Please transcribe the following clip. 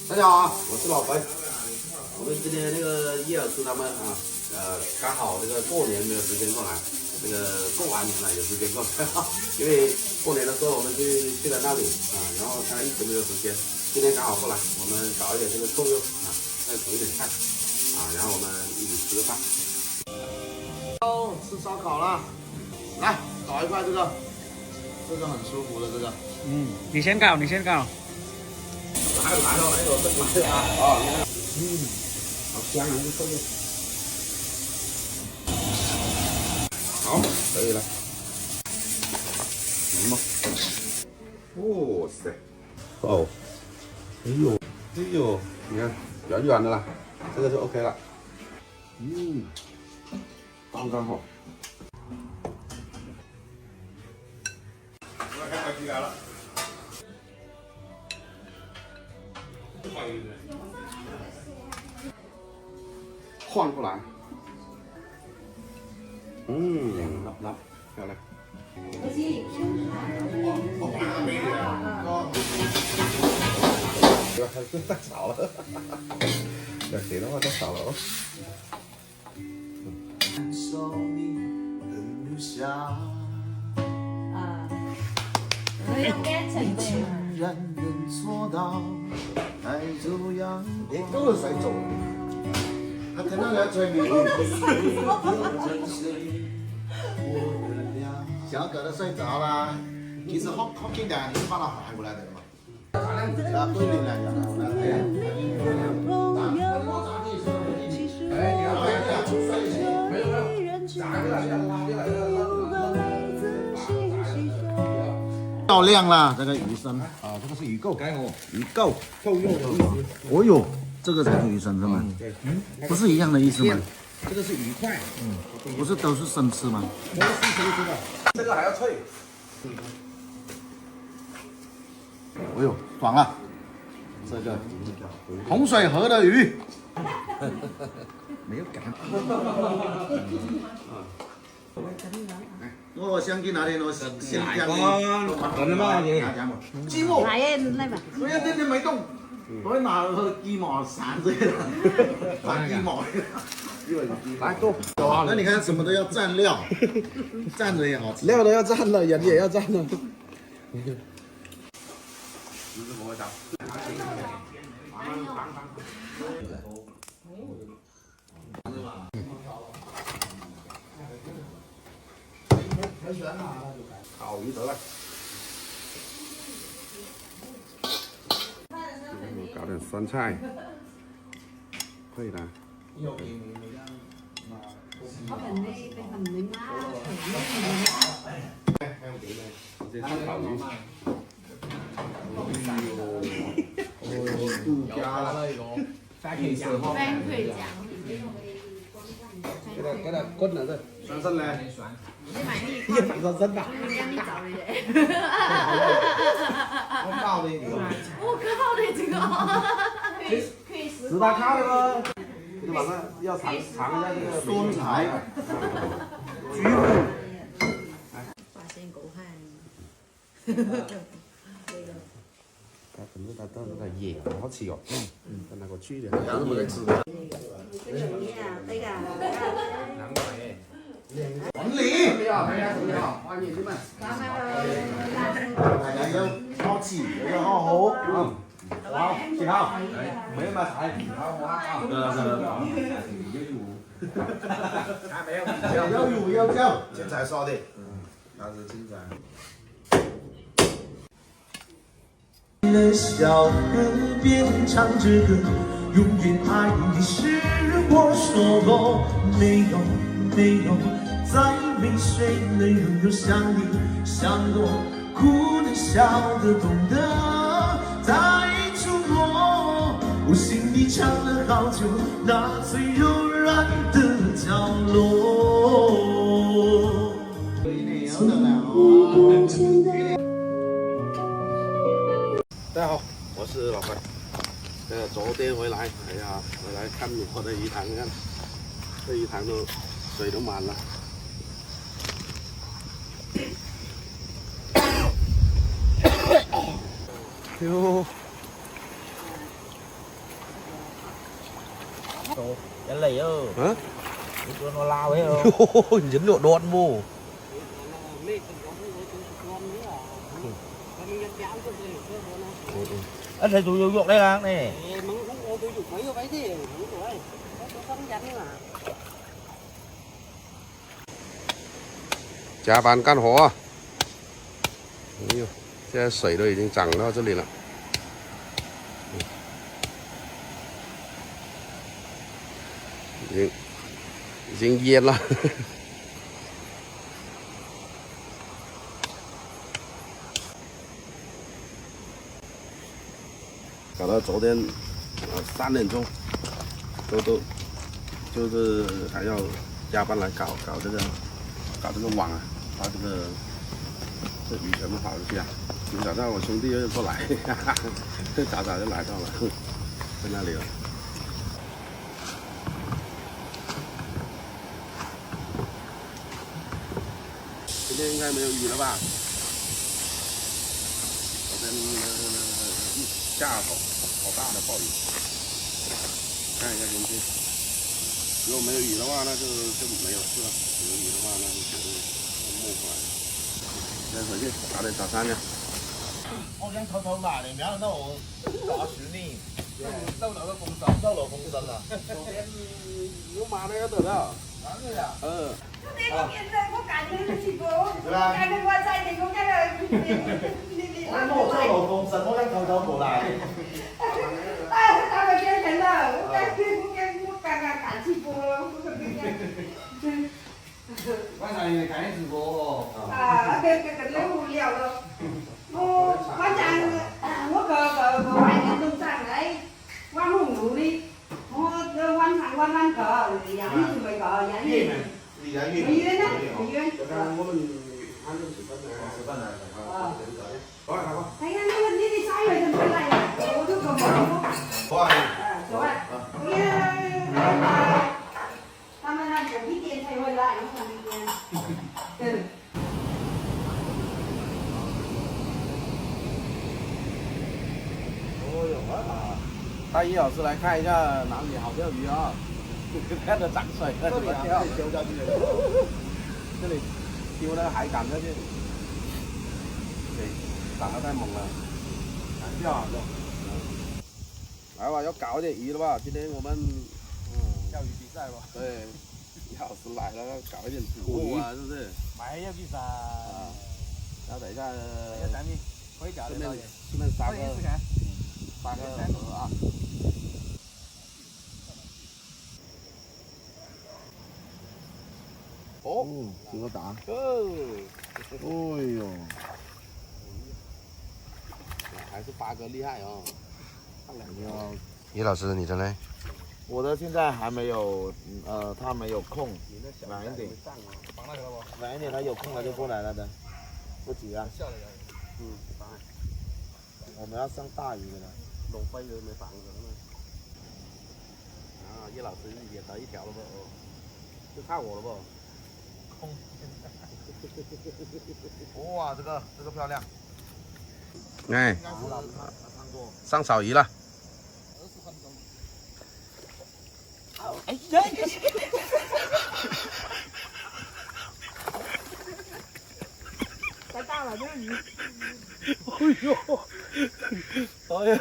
大家好啊，我是老白。我们今天那个叶尔斯他们啊，刚好这个过年没有时间过来，这个过完年了有时间过来，因为过年的时候我们去了那里啊，然后他一直没有时间，今天刚好过来，我们搞一点这个扣肉啊，再煮一点菜啊，然后我们一起吃个饭。哦，吃烧烤了，来搞一块这个很舒服的这个。你先搞，你先搞。来了，来了啊！你看，好香啊，这扣肉。好，可以了。行吧。哇塞！哦，哎呦，你看软软的了，这个就 OK 了。刚刚好。我看快起来了。换过来，来，漂亮。太少了，要写的话太少了哦。都是水做。他聽到你喺最面，小狗都睡着啦。其實好簡單，你把它反過來的嘛。那對你來講，漂亮啦，这个鱼生啊，这个是鱼垢，鱼垢扣肉的意思。哦呦。这个才是鱼生是吗？对，不是一样的意思吗？这个是鱼块，不是都是生吃吗？都是生吃的，这个还要脆。哎呦，爽了！这个洪水河的鱼，没有感。我想起那天我新疆的，真的吗？寂寞。来吧。我一天天没动。我拿个鸡毛扇着了，扇鸡毛。来够。那你看什么都要蘸料，蘸着也好吃。料都要蘸了，人也要蘸了。你怎么会打？烤鱼得了。搞点酸菜，可以的。这是烤鱼。杜家了，番茄酱。给它滚了这，酸酸嘞。你买那真的。你找的耶。我搞的这个。我靠的这个。可以吃大咖的吗？这晚上要尝一下这个酸菜。焗肉。八仙狗汉。它可能它到那个盐好吃哦。跟那个去的。有都冇得吃。这个这个。难怪。文理，你好，你好，欢迎你们。大家要好吃，要好好。好，记好，没有买菜，好花啊。有鱼有酒，青菜烧的，那是青菜。在小河边唱着歌，永远爱你是我说过，没有再没谁能拥有像你像我，哭的笑的懂得再触摸，我心里藏了好久那最柔软的角落。大家好，我是老白。昨天回来，哎呀，回来看我的鱼塘，看这鱼塘都水都满了。哟， Cái lì ơ. Hả? Cái nó lao ấy không? Dính độ đốt vô. Anh thấy tụi dục đây là này.加班干活啊！哎呦，现在水都已经涨到这里了。已经淹了。搞到昨天3点钟，就是还要加班来搞这个网啊，把这鱼全部跑出去啊。今早上我兄弟又过来，早早就来到了，在那里了。今天应该没有雨了吧？昨天一下好大的暴雨，看一下天气。如果没有雨的话，那就没有事了；有雨的话，那就绝对冒出来。先回去打点早餐去。我想偷偷买的，没想到我打死你。收到風神啦！昨天我買那個得了。哪個呀？我收到風神，我想偷偷過來。剛才你看直播哦。無聊咯。我個外面都上來，我唔努力，我晚上個，人就沒個，人也沒冤呢，沒冤。我們按照10分來。好了，好吧。哎呀，你3月就回來了，我都個冇。好啊。走啊。他們那9、10點才回來，9、10點。带1老师来看一下哪里好钓鱼啊！看着涨水了，怎么钓？丢下去了。这里丢那个海竿下去，对，涨得太猛了，难钓啊！来吧，要搞一点鱼了吧？今天我们釣魚比賽吧。对，1老师来了，要搞一点捕鱼啊，是不是？買一比賽。然后等一下，咱们可以搞得到嘅。顺便杀个鹅啊！哦，给我打。哦，哎呦，还是8哥厉害哦！看两条。叶老师，你的呢？我的现在还没有，他没有空，晚一点，晚一点他有空了就过来了的，不急啊。我们要上大鱼的了。龙飞都没绑着呢。啊，叶老师也得1条了不？哦，就差我了不？哇，这个漂亮。哎，上草鱼了。哎呀！太大了，這個魚。哎呦！哎呀！